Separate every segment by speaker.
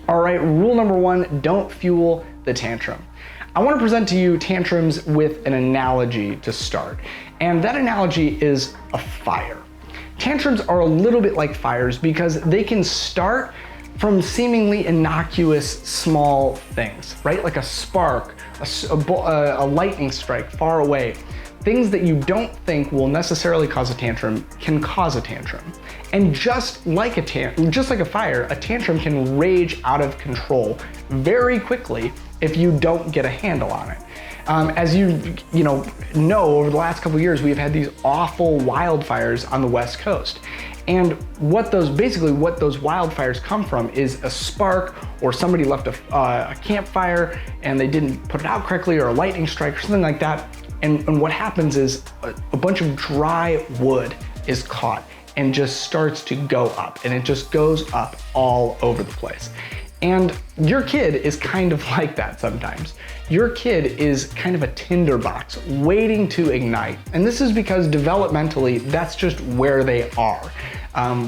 Speaker 1: All right, rule number one, don't fuel the tantrum. I want to present to you tantrums with an analogy to start, and that analogy is a fire. Tantrums are a little bit like fires because they can start from seemingly innocuous small things, right? Like a spark, a lightning strike far away. Things that you don't think will necessarily cause a tantrum can cause a tantrum. And just like a fire, a tantrum can rage out of control very quickly if you don't get a handle on it. As you know, over the last couple of years, we've had these awful wildfires on the West Coast. And what those wildfires come from is a spark, or somebody left a campfire and they didn't put it out correctly, or a lightning strike or something like that. And what happens is a bunch of dry wood is caught and just starts to go up, and it just goes up all over the place. And your kid is kind of like that sometimes. Your kid is kind of a tinderbox waiting to ignite. And this is because developmentally, that's just where they are.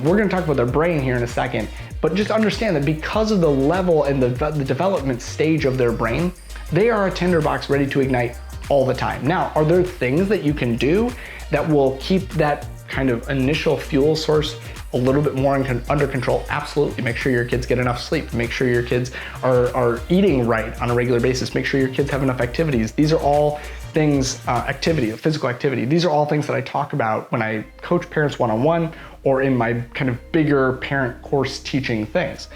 Speaker 1: We're gonna talk about their brain here in a second, but just understand that because of the level and the development stage of their brain, they are a tinderbox ready to ignite all the time. Now, are there things that you can do that will keep that kind of initial fuel source a little bit more under control? Absolutely. Make sure your kids get enough sleep. Make sure your kids are eating right on a regular basis. Make sure your kids have enough activities. These are all things, physical activity. These are all things that I talk about when I coach parents one-on-one or in my kind of bigger parent course teaching things.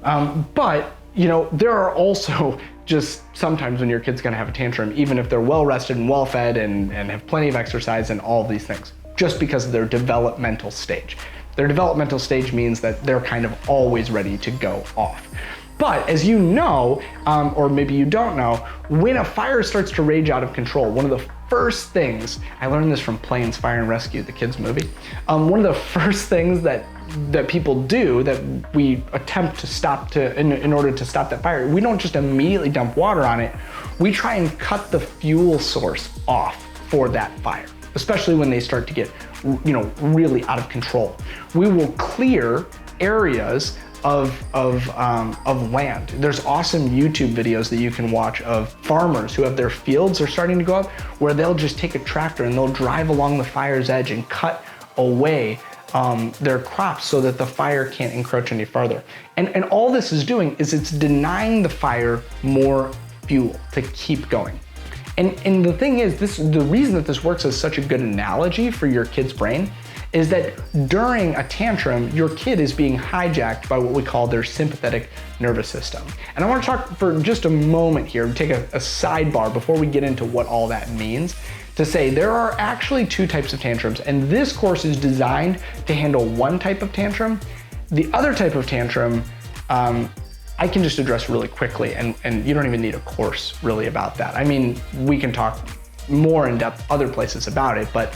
Speaker 1: But there are also just sometimes when your kid's gonna have a tantrum, even if they're well rested and well fed and have plenty of exercise and all of these things, just because of their developmental stage. Their developmental stage means that they're kind of always ready to go off. But as you know, or maybe you don't know, when a fire starts to rage out of control, one of the first things, I learned this from Planes Fire and Rescue, the kids movie, one of the first things that people do, that we attempt to stop in order to stop that fire, we don't just immediately dump water on it, we try and cut the fuel source off for that fire, especially when they start to get really out of control. We will clear areas of land. There's awesome YouTube videos that you can watch of farmers who have their fields are starting to go up, where they'll just take a tractor and they'll drive along the fire's edge and cut away their crops so that the fire can't encroach any farther. And all this is doing is it's denying the fire more fuel to keep going. And the thing is, the reason that this works as such a good analogy for your kid's brain is that during a tantrum, your kid is being hijacked by what we call their sympathetic nervous system. And I want to talk for just a moment here, take a sidebar before we get into what all that means, to say there are actually two types of tantrums, and this course is designed to handle one type of tantrum. The other type of tantrum, I can just address really quickly, and you don't even need a course really about that. I mean, we can talk more in depth other places about it, but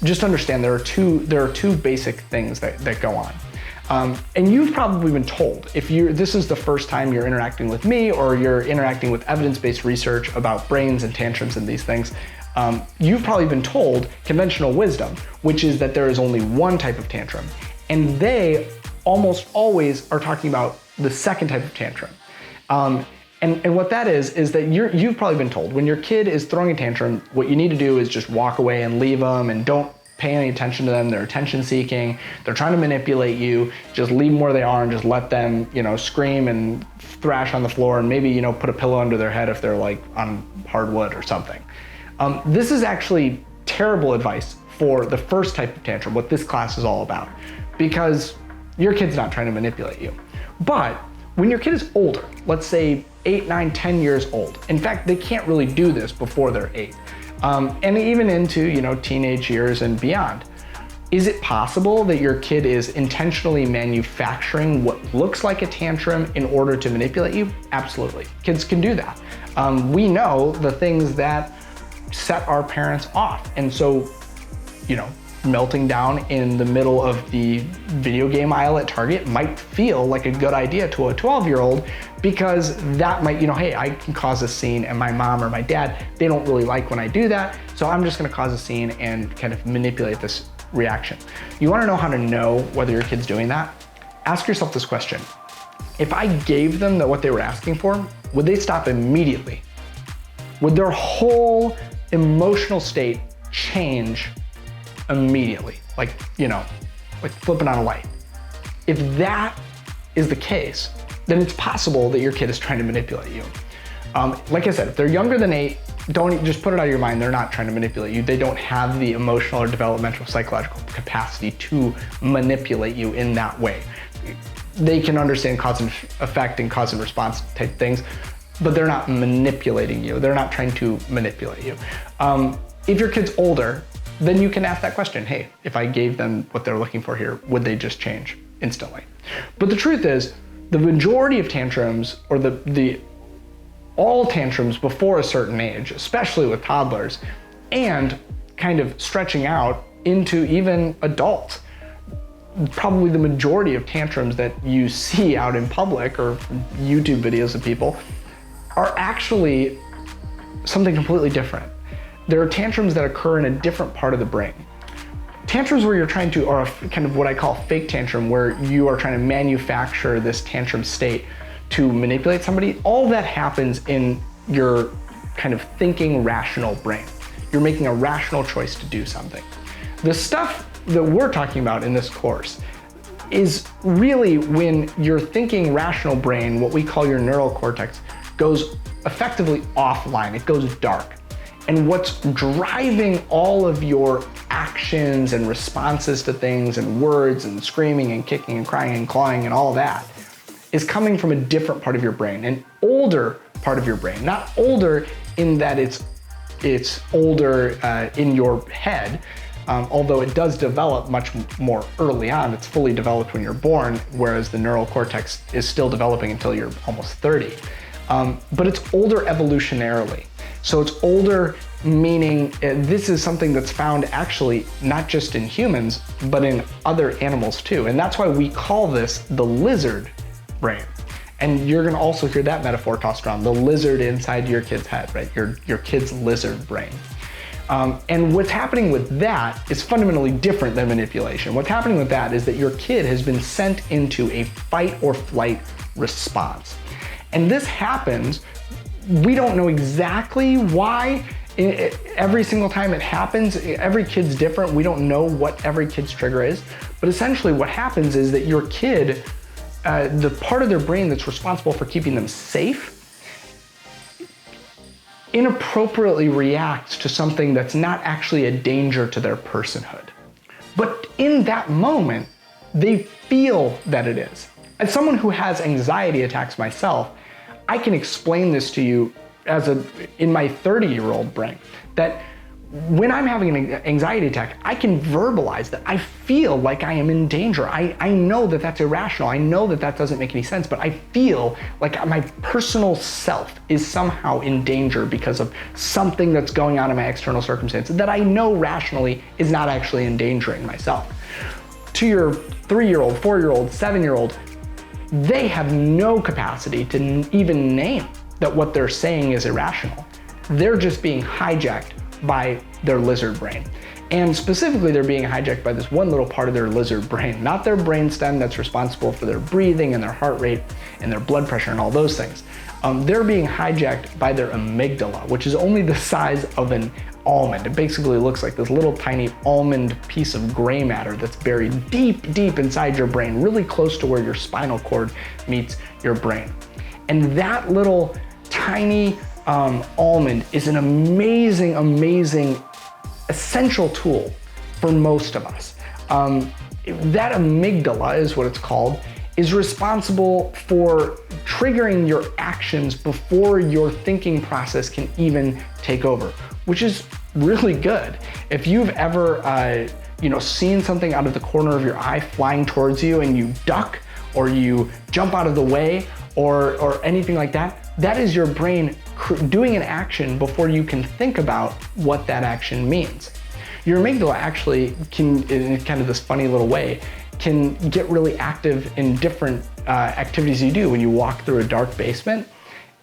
Speaker 1: just understand there are two basic things that go on. And you've probably been told, if this is the first time you're interacting with me or you're interacting with evidence-based research about brains and tantrums and these things, you've probably been told conventional wisdom, which is that there is only one type of tantrum. And they almost always are talking about the second type of tantrum. And what that is that you've probably been told when your kid is throwing a tantrum, what you need to do is just walk away and leave them and don't pay any attention to them. They're attention seeking. They're trying to manipulate you. Just leave them where they are and just let them, scream and thrash on the floor, and maybe, put a pillow under their head if they're like on hardwood or something. This is actually terrible advice for the first type of tantrum, what this class is all about, because your kid's not trying to manipulate you. But when your kid is older, let's say 8, 9, 10 years old, in fact, they can't really do this before they're 8, and even into teenage years and beyond. Is it possible that your kid is intentionally manufacturing what looks like a tantrum in order to manipulate you? Absolutely. Kids can do that. We know the things that set our parents off. And so, melting down in the middle of the video game aisle at Target might feel like a good idea to a 12-year-old, because that might, hey, I can cause a scene, and my mom or my dad, they don't really like when I do that, so I'm just gonna cause a scene and kind of manipulate this reaction. You wanna know how to know whether your kid's doing that? Ask yourself this question: if I gave them what they were asking for, would they stop immediately? Would their whole emotional state change immediately? Like flipping on a light. If that is the case, then it's possible that your kid is trying to manipulate you. Like I said, if they're younger than 8, don't just put it out of your mind. They're not trying to manipulate you. They don't have the emotional or developmental psychological capacity to manipulate you in that way. They can understand cause and effect and cause and response type things, but they're not manipulating you. They're not trying to manipulate you. If your kid's older, then you can ask that question. Hey, if I gave them what they're looking for here, would they just change instantly? But the truth is, the majority of tantrums, or all tantrums before a certain age, especially with toddlers, and kind of stretching out into even adults, probably the majority of tantrums that you see out in public or YouTube videos of people are actually something completely different. There are tantrums that occur in a different part of the brain. Tantrums where you're trying to, or kind of what I call fake tantrum, where you are trying to manufacture this tantrum state to manipulate somebody, all that happens in your kind of thinking rational brain. You're making a rational choice to do something. The stuff that we're talking about in this course is really when your thinking rational brain, what we call your neural cortex, goes effectively offline. It goes dark. And what's driving all of your actions and responses to things and words and screaming and kicking and crying and clawing and all that is coming from a different part of your brain, an older part of your brain. Not older in that it's older in your head, although it does develop much more early on. It's fully developed when you're born, whereas the neural cortex is still developing until you're almost 30. But it's older evolutionarily. So it's older, meaning this is something that's found actually not just in humans, but in other animals too. And that's why we call this the lizard brain. And you're gonna also hear that metaphor tossed around, the lizard inside your kid's head, right? Your kid's lizard brain. And what's happening with that is fundamentally different than manipulation. What's happening with that is that your kid has been sent into a fight or flight response. And this happens, we don't know exactly why. Every single time it happens, every kid's different. We don't know what every kid's trigger is. But essentially what happens is that your kid, the part of their brain that's responsible for keeping them safe, inappropriately reacts to something that's not actually a danger to their personhood. But in that moment, they feel that it is. As someone who has anxiety attacks myself, I can explain this to you in my 30-year-old brain, that when I'm having an anxiety attack, I can verbalize that I feel like I am in danger. I know that that's irrational. I know that that doesn't make any sense, but I feel like my personal self is somehow in danger because of something that's going on in my external circumstances that I know rationally is not actually endangering myself. To your 3-year-old, 4-year-old, 7-year-old, they have no capacity to even name that what they're saying is irrational. They're just being hijacked by their lizard brain. And specifically, they're being hijacked by this one little part of their lizard brain, not their brainstem that's responsible for their breathing and their heart rate and their blood pressure and all those things. They're being hijacked by their amygdala, which is only the size of an almond. It basically looks like this little tiny almond piece of gray matter that's buried deep, deep inside your brain, really close to where your spinal cord meets your brain. And that little tiny almond is an amazing, amazing, essential tool for most of us. That amygdala is what it's called, is responsible for triggering your actions before your thinking process can even take over, which is really good. If you've ever seen something out of the corner of your eye flying towards you and you duck or you jump out of the way or anything like that, that is your brain doing an action before you can think about what that action means. Your amygdala actually can, in kind of this funny little way, can get really active in different activities you do. When you walk through a dark basement,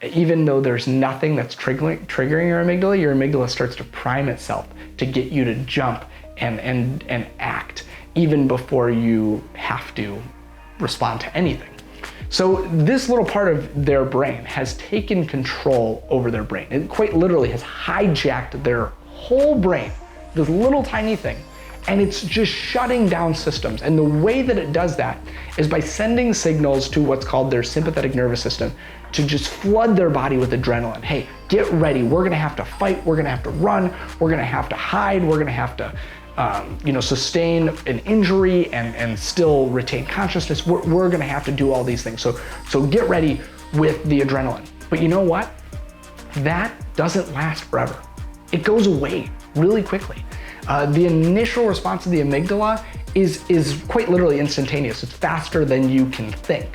Speaker 1: even though there's nothing that's triggering your amygdala starts to prime itself to get you to jump and act even before you have to respond to anything. So this little part of their brain has taken control over their brain. It quite literally has hijacked their whole brain, this little tiny thing, and it's just shutting down systems. And the way that it does that is by sending signals to what's called their sympathetic nervous system to just flood their body with adrenaline. Hey, get ready. We're gonna have to fight. We're gonna have to run. We're gonna have to hide. We're gonna have to sustain an injury and still retain consciousness. We're gonna have to do all these things. So get ready with the adrenaline. But you know what? That doesn't last forever. It goes away really quickly. The initial response of the amygdala is quite literally instantaneous. It's faster than you can think.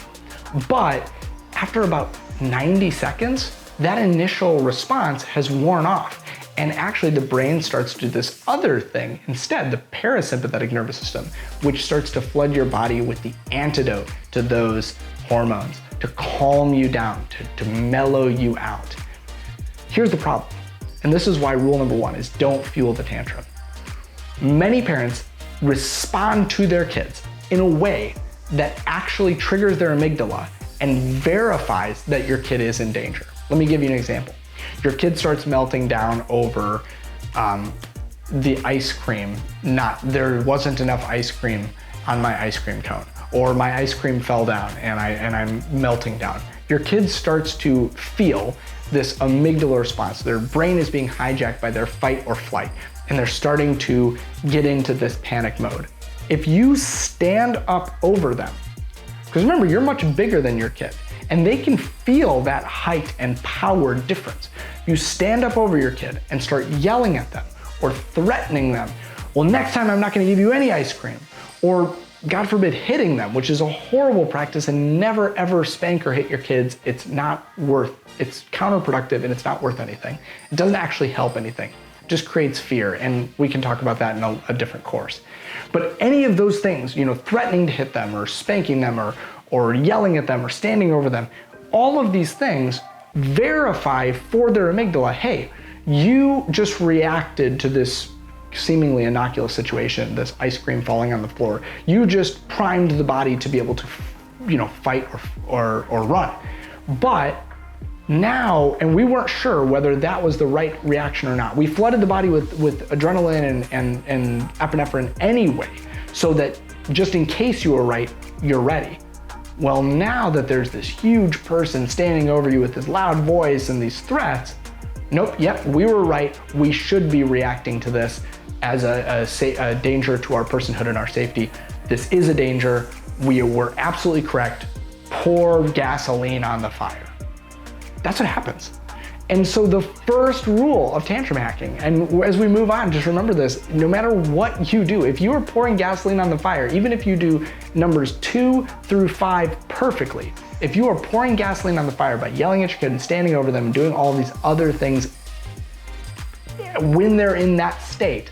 Speaker 1: But after about 90 seconds, that initial response has worn off. And actually the brain starts to do this other thing instead, the parasympathetic nervous system, which starts to flood your body with the antidote to those hormones, to calm you down, to mellow you out. Here's the problem, and this is why rule number one is don't fuel the tantrum. Many parents respond to their kids in a way that actually triggers their amygdala and verifies that your kid is in danger. Let me give you an example. Your kid starts melting down over the ice cream. There wasn't enough ice cream on my ice cream cone, or my ice cream fell down and I'm melting down. Your kid starts to feel this amygdala response. Their brain is being hijacked by their fight or flight, and they're starting to get into this panic mode. If you stand up over them, because remember, you're much bigger than your kid, and they can feel that height and power difference. You stand up over your kid and start yelling at them or threatening them. Well, next time I'm not gonna give you any ice cream. Or God forbid, hitting them, which is a horrible practice, and never ever spank or hit your kids. It's counterproductive and it's not worth anything. It doesn't actually help anything. It just creates fear, and we can talk about that in a different course. But any of those things, threatening to hit them or spanking them or yelling at them or standing over them, all of these things verify for their amygdala, hey, you just reacted to this seemingly innocuous situation, this ice cream falling on the floor. You just primed the body to be able to, fight or run. But now, and we weren't sure whether that was the right reaction or not. We flooded the body with adrenaline and epinephrine anyway, so that just in case you were right, you're ready. Well, now that there's this huge person standing over you with this loud voice and these threats, nope, yep, we were right. We should be reacting to this as a danger to our personhood and our safety. This is a danger. We were absolutely correct. Pour gasoline on the fire. That's what happens. And so the first rule of tantrum hacking, and as we move on, just remember this, no matter what you do, if you are pouring gasoline on the fire, even if you do numbers 2 through 5 perfectly, if you are pouring gasoline on the fire by yelling at your kid and standing over them and doing all these other things, when they're in that state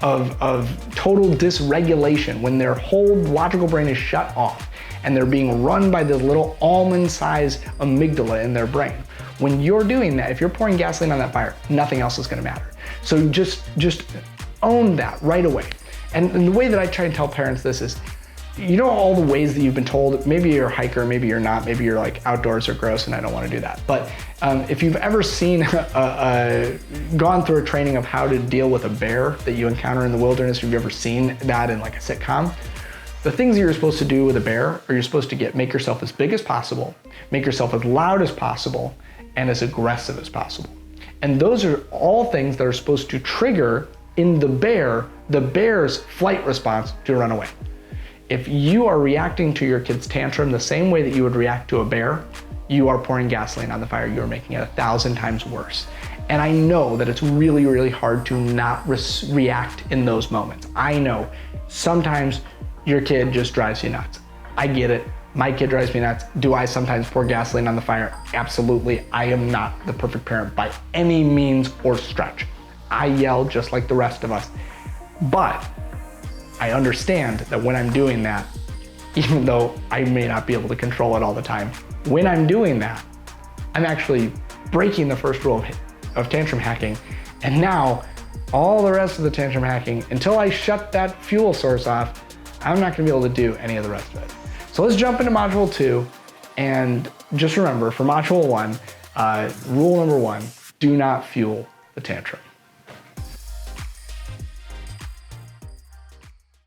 Speaker 1: of total dysregulation, when their whole logical brain is shut off and they're being run by this little almond-sized amygdala in their brain, when you're doing that, if you're pouring gasoline on that fire, nothing else is gonna matter. So just own that right away. And the way that I try and tell parents this is, all the ways that you've been told, maybe you're a hiker, maybe you're not, maybe you're like outdoors are gross and I don't wanna do that. But if you've ever seen, gone through a training of how to deal with a bear that you encounter in the wilderness, if you've ever seen that in like a sitcom, the things that you're supposed to do with a bear are you're supposed to make yourself as big as possible, make yourself as loud as possible, and as aggressive as possible. And those are all things that are supposed to trigger in the bear's flight response to run away. If you are reacting to your kid's tantrum the same way that you would react to a bear, you are pouring gasoline on the fire. You are making it 1,000 times worse. And I know that it's really, really hard to not react in those moments. I know sometimes your kid just drives you nuts. I get it. My kid drives me nuts. Do I sometimes pour gasoline on the fire? Absolutely. I am not the perfect parent by any means or stretch. I yell just like the rest of us. But I understand that when I'm doing that, even though I may not be able to control it all the time, when I'm doing that, I'm actually breaking the first rule of tantrum hacking. And now all the rest of the tantrum hacking, until I shut that fuel source off, I'm not gonna be able to do any of the rest of it. So let's jump into module 2 And just remember, for module 1, rule number 1, do not fuel the tantrum.